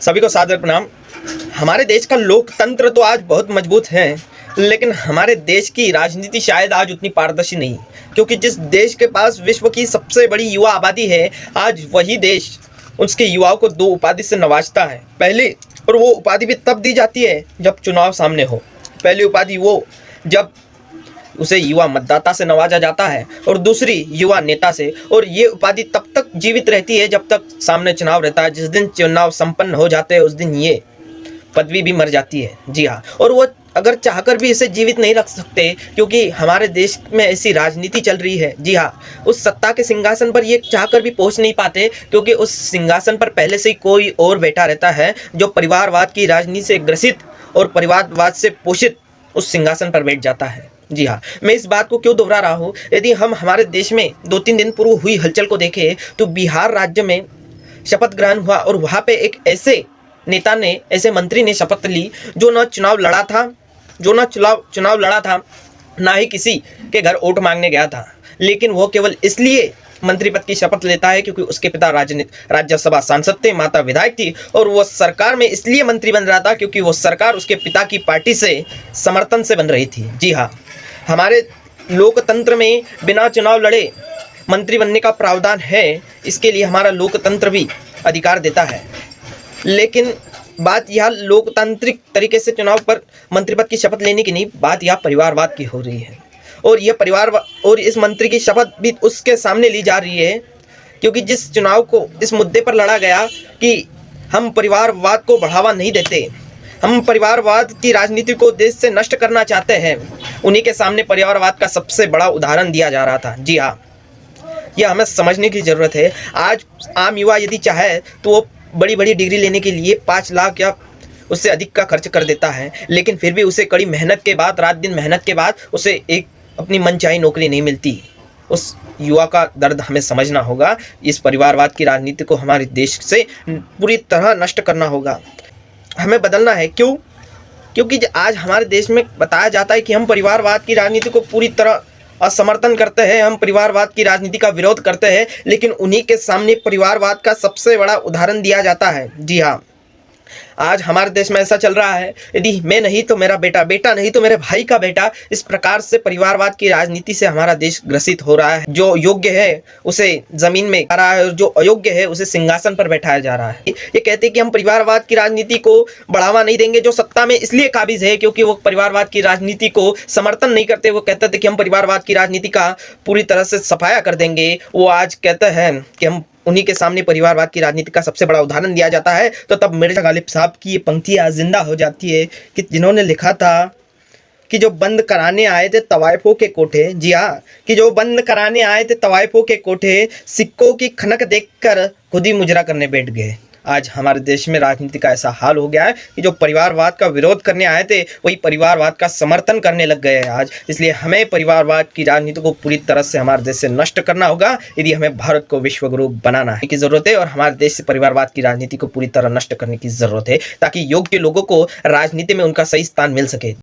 सभी को सादर प्रणाम। हमारे देश का लोकतंत्र तो आज बहुत मजबूत है, लेकिन हमारे देश की राजनीति शायद आज उतनी पारदर्शी नहीं, क्योंकि जिस देश के पास विश्व की सबसे बड़ी युवा आबादी है, आज वही देश उसके युवाओं को 2 उपाधि से नवाजता है। पहली, और वो उपाधि भी तब दी जाती है जब चुनाव सामने हो। पहली उपाधि वो जब उसे युवा मतदाता से नवाजा जाता है, और दूसरी युवा नेता से। और ये उपाधि तब तक जीवित रहती है जब तक सामने चुनाव रहता है। जिस दिन चुनाव संपन्न हो जाते हैं उस दिन ये पदवी भी मर जाती है। जी हाँ, और वो अगर चाहकर भी इसे जीवित नहीं रख सकते, क्योंकि हमारे देश में ऐसी राजनीति चल रही है। जी हाँ, उस सत्ता के सिंहासन पर ये चाहकर भी पहुंच नहीं पाते, क्योंकि उस सिंहासन पर पहले से ही कोई और बैठा रहता है जो परिवारवाद की राजनीति से ग्रसित और परिवारवाद से पोषित उस सिंहासन पर बैठ जाता है। जी हाँ, मैं इस बात को क्यों दोहरा रहा हूँ, यदि हम हमारे देश में 2-3 दिन पूर्व हुई हलचल को देखें तो बिहार राज्य में शपथ ग्रहण हुआ, और वहाँ पे एक ऐसे नेता ने, ऐसे मंत्री ने शपथ ली जो न चुनाव लड़ा था, ना ही किसी के घर वोट मांगने गया था, लेकिन वो केवल इसलिए मंत्री पद की शपथ लेता है क्योंकि उसके पिता राज्यसभा सांसद थे, माता विधायक थी, और वो सरकार में इसलिए मंत्री बन रहा था क्योंकि वो सरकार उसके पिता की पार्टी से समर्थन से बन रही थी। जी हाँ, हमारे लोकतंत्र में बिना चुनाव लड़े मंत्री बनने का प्रावधान है, इसके लिए हमारा लोकतंत्र भी अधिकार देता है। लेकिन बात यह लोकतांत्रिक तरीके से चुनाव पर मंत्री पद की शपथ लेने की नहीं, बात यह परिवारवाद की हो रही है। और यह और इस मंत्री की शपथ भी उसके सामने ली जा रही है, क्योंकि जिस चुनाव को इस मुद्दे पर लड़ा गया कि हम परिवारवाद को बढ़ावा नहीं देते, हम परिवारवाद की राजनीति को देश से नष्ट करना चाहते हैं, उन्हीं के सामने परिवारवाद का सबसे बड़ा उदाहरण दिया जा रहा था। जी हाँ, यह हमें समझने की ज़रूरत है। आज आम युवा यदि चाहे तो वो बड़ी बड़ी डिग्री लेने के लिए 5 लाख या उससे अधिक का खर्च कर देता है, लेकिन फिर भी उसे कड़ी मेहनत के बाद, रात दिन मेहनत के बाद उसे एक अपनी मनचाही नौकरी नहीं मिलती। उस युवा का दर्द हमें समझना होगा। इस परिवारवाद की राजनीति को हमारे देश से पूरी तरह नष्ट करना होगा, हमें बदलना है। क्यों? क्योंकि आज हमारे देश में बताया जाता है कि हम परिवारवाद की राजनीति को पूरी तरह असमर्थन करते हैं, हम परिवारवाद की राजनीति का विरोध करते हैं, लेकिन उन्हीं के सामने परिवारवाद का सबसे बड़ा उदाहरण दिया जाता है। जी हाँ, आज हमारे देश में ऐसा चल रहा है, यदि मैं नहीं तो मेरा बेटा, बेटा नहीं तो मेरे भाई का बेटा, इस प्रकार से परिवारवाद की राजनीति से हमारा देश ग्रसित हो रहा है। जो योग्य है उसे जमीन में आ रहा है, और जो अयोग्य है उसे सिंहासन पर बैठाया जा रहा है। ये कहते हैं कि हम परिवारवाद की राजनीति को बढ़ावा नहीं देंगे, जो सत्ता में इसलिए काबिज है क्योंकि वो परिवारवाद की राजनीति को समर्थन नहीं करते। वो कहते थे कि हम परिवारवाद की राजनीति का पूरी तरह से सफाया कर देंगे। वो आज कहते हैं कि हम उन्हीं के सामने परिवारवाद की राजनीति का सबसे बड़ा उदाहरण दिया जाता है। तो तब मिर्जा गालिब साहब की ये पंक्ति आज जिंदा हो जाती है कि जिन्होंने लिखा था कि जो बंद कराने आए थे तवाइफों के कोठे, जी हाँ, कि जो बंद कराने आए थे तवाइफों के कोठे, सिक्कों की खनक देखकर खुद ही मुजरा करने बैठ गए। आज हमारे देश में राजनीति का ऐसा हाल हो गया है कि जो परिवारवाद का विरोध करने आए थे वही परिवारवाद का समर्थन करने लग गए हैं आज। इसलिए हमें परिवारवाद की राजनीति को पूरी तरह से हमारे देश से नष्ट करना होगा, यदि हमें भारत को विश्वगुरु बनाना है की जरूरत है। और हमारे देश से परिवारवाद की राजनीति को पूरी तरह नष्ट करने की जरूरत है, ताकि योग्य लोगों को राजनीति में उनका सही स्थान मिल सके।